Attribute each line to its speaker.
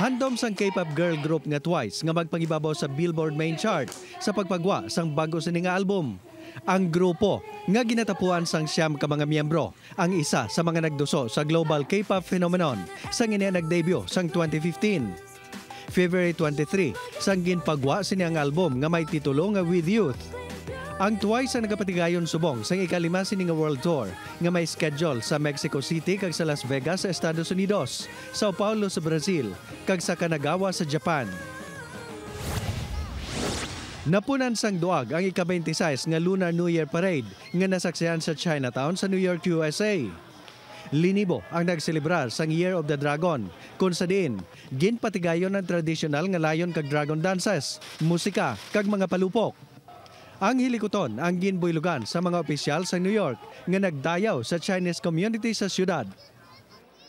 Speaker 1: Handom sang K-pop girl group nga Twice nga magpangibabaw sa Billboard main chart sa pagpagwa sang bago sini nga album. Ang grupo nga ginatapuan sang siyam ka mga miyembro, ang isa sa mga nagduso sa global K-pop phenomenon sang ina nag-debut sang 2015. February 23, sang ginpagwa sini ang album nga may titulo nga With Youth. Ang Twice ang nagapatigayon subong sa ikalima sini nga world tour nga may schedule sa Mexico City kag sa Las Vegas sa Estados Unidos, Sao Paulo sa Brazil kag sa Kanagawa sa Japan. Napunan sang duag ang ika-26 nga Lunar New Year Parade nga nasaksihan sa Chinatown sa New York, USA. Linibo ang nagselebrar sang Year of the Dragon kung sa diin ginpatigayon ang tradisyonal nga layon kag dragon dances, musika kag mga palupok. Ang hilikuton ang ginbuylugan sa mga opisyal sa New York nga nagdayaw sa Chinese community sa syudad.